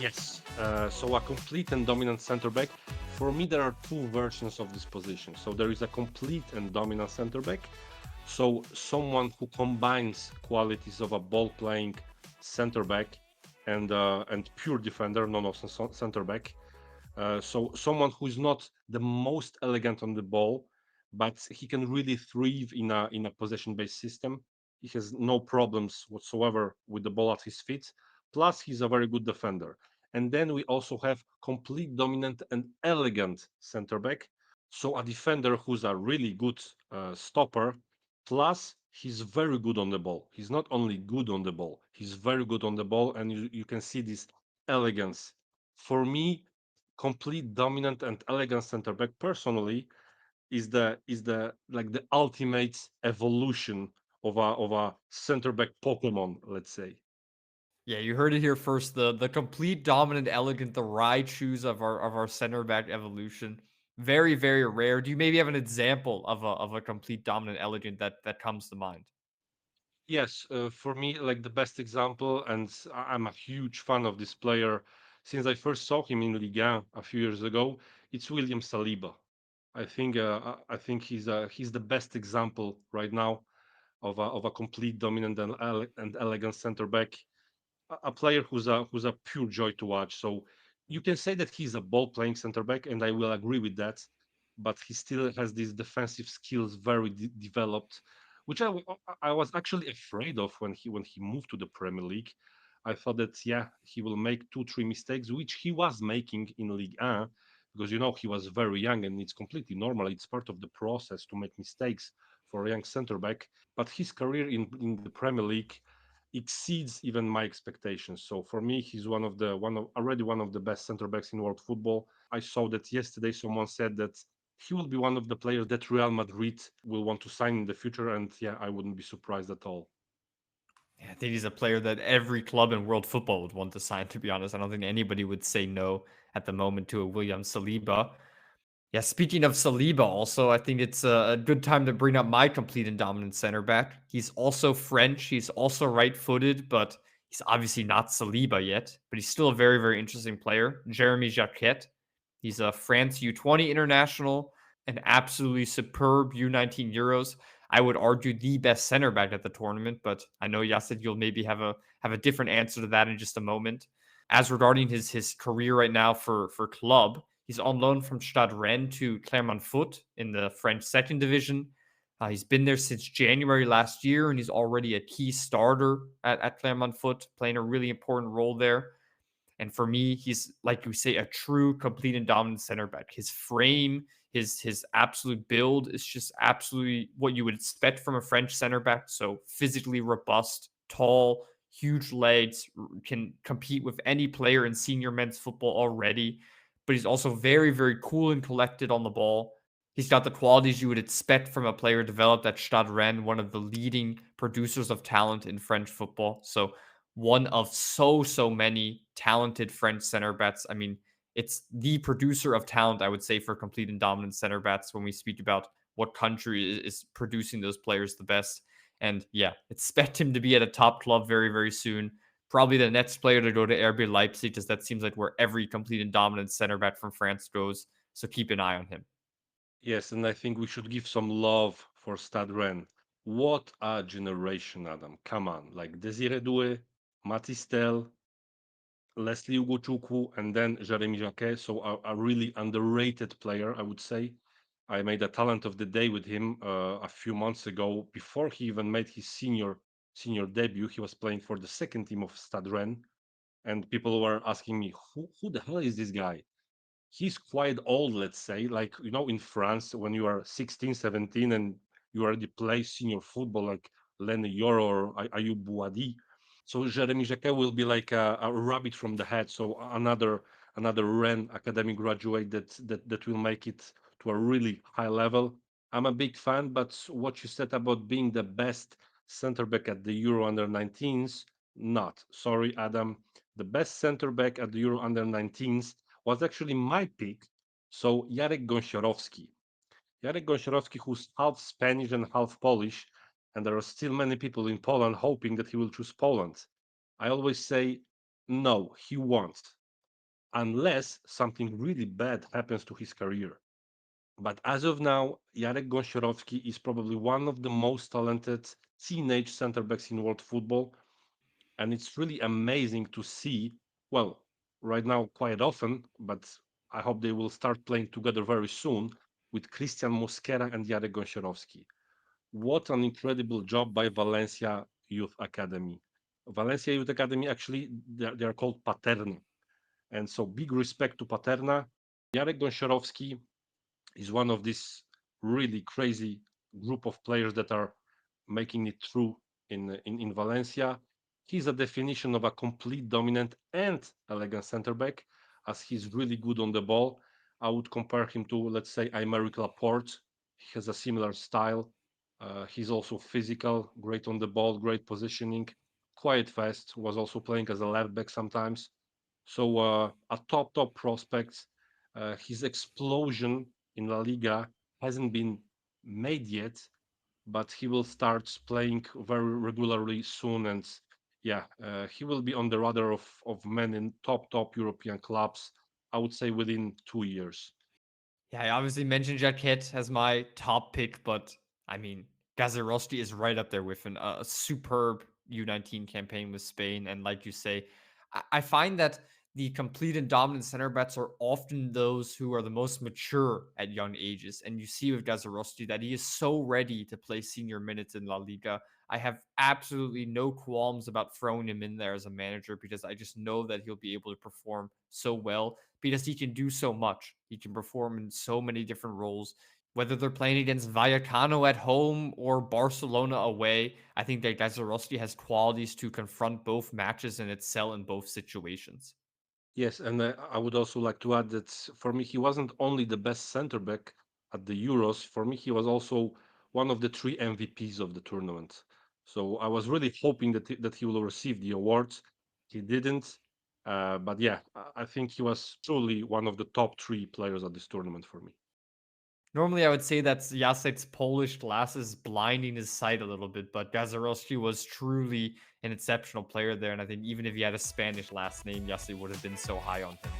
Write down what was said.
Yes. So a complete and dominant center back. For me, there are two versions of this position. So there is a complete and dominant center back. So someone who combines qualities of a ball playing center back and pure defender, no center back. So someone who is not the most elegant on the ball, but he can really thrive in a possession based system. He has no problems whatsoever with the ball at his feet. Plus, he's a very good defender. And then we also have complete dominant and elegant center back. So a defender who's a really good stopper. Plus, he's very good on the ball. He's not only good on the ball, he's very good on the ball, and you can see this elegance. For me, complete dominant and elegant center back personally is the like the ultimate evolution of a center back Pokemon, let's say. Yeah, you heard it here first. The complete dominant, elegant, the Raichus of our center back evolution. Very, very rare. Do you maybe have an example of a complete dominant elegant that comes to mind? Yes, for me, like the best example, and I'm a huge fan of this player since I first saw him in Ligue 1 a few years ago. It's William Saliba. I think he's the best example right now of a complete dominant and elegant center back, a player who's a pure joy to watch. So you can say that he's a ball playing center back, and I will agree with that. But he still has these defensive skills very developed, which I was actually afraid of when he moved to the Premier League. I thought that yeah he will make 2 3 mistakes, which he was making in League 1, because he was very young and it's completely normal. It's part of the process to make mistakes for a young center back. But his career in the Premier League exceeds even my expectations. So for me, he's one of the best center backs in world football. I saw that yesterday someone said that he will be one of the players that Real Madrid will want to sign in the future, and yeah, I wouldn't be surprised at all. Yeah, I think he's a player that every club in world football would want to sign, to be honest. I don't think anybody would say no at the moment to a William Saliba. Yeah, speaking of Saliba, also, I think it's a good time to bring up my complete and dominant center back. He's also French. He's also right footed, but he's obviously not Saliba yet. But he's still a very, very interesting player. Jeremy Jacquet. He's a France U20 international, an absolutely superb U19 Euros. I would argue the best center back at the tournament, but I know Yasid, you'll maybe have a different answer to that in just a moment. As regarding his career right now for club, he's on loan from Stade Rennes to Clermont Foot in the French second division. He's been there since January last year, and he's already a key starter at Clermont Foot, playing a really important role there. And for me, he's like you say, a true complete and dominant center back. His frame, his absolute build is just absolutely what you would expect from a French center back. So physically robust, tall, huge legs, can compete with any player in senior men's football already. But he's also very, very cool and collected on the ball. He's got the qualities you would expect from a player developed at Stade Rennes, one of the leading producers of talent in French football. So one of so many talented French center backs. I mean, it's the producer of talent, I would say, for complete and dominant center backs when we speak about what country is producing those players the best. And yeah, expect him to be at a top club very, very soon. Probably the next player to go to RB Leipzig, because that seems like where every complete and dominant center back from France goes. So keep an eye on him. Yes, and I think we should give some love for Stade Rennes. What a generation, Adam! Come on, like Desire Doué, Matistel, Leslie Ugochukwu, and then Jeremy Jacquet. So a really underrated player, I would say. I made a talent of the day with him a few months ago. Before he even made his senior debut, he was playing for the second team of Stade Rennes, and people were asking me, who the hell is this guy? He's quite old, let's say. Like, in France, when you are 16, 17, and you already play senior football, like Lenny Yoro or Ayub Bouadi. So Jeremy Jacquet will be like a rabbit from the hat. So another Ren academic graduate that will make it to a really high level. I'm a big fan, but what you said about being the best center back at the Euro under 19s, not. Sorry, Adam. The best center back at the Euro under 19s was actually my pick. So Jarek Gąsiorowski. Jarek Gąsiorowski, who's half Spanish and half Polish, and there are still many people in Poland hoping that he will choose Poland. I always say, no, he won't. unless something really bad happens to his career. But as of now, Jarek Gąsiorowski is probably one of the most talented teenage center backs in world football. And it's really amazing to see, well, right now quite often, but I hope they will start playing together very soon with Christian Mosquera and Jarek Gąsiorowski. What an incredible job by Valencia Youth Academy. Valencia Youth Academy, actually, they are called Paterna. And so big respect to Paterna. Jarek Gąsiorowski is one of this really crazy group of players that are making it through in Valencia. He's a definition of a complete dominant and elegant center back, as he's really good on the ball. I would compare him to, let's say, Aymeric Laporte. He has a similar style. He's also physical, great on the ball, great positioning, quite fast. Was also playing as a left back sometimes. So a top prospect. His explosion in La Liga hasn't been made yet, but he will start playing very regularly soon. And yeah, he will be on the radar of men in top European clubs. I would say within 2 years. Yeah, I obviously mentioned Jaquette as my top pick, but I mean, Gazaroski is right up there with a superb U19 campaign with Spain. And like you say, I find that the complete and dominant center backs are often those who are the most mature at young ages. And you see with Gazaroski that he is so ready to play senior minutes in La Liga. I have absolutely no qualms about throwing him in there as a manager because I just know that he'll be able to perform so well because he can do so much. He can perform in so many different roles. Whether they're playing against Vallecano at home or Barcelona away, I think that Gazarovski has qualities to confront both matches and excel in both situations. Yes, and I would also like to add that for me, he wasn't only the best center back at the Euros. For me, he was also one of the three MVPs of the tournament. So I was really hoping that he will receive the awards. He didn't, but yeah, I think he was truly one of the top three players at this tournament for me. Normally, I would say that Jacek's Polish glasses blinding his sight a little bit, but Gazarovski was truly an exceptional player there. And I think even if he had a Spanish last name, Jacek would have been so high on him.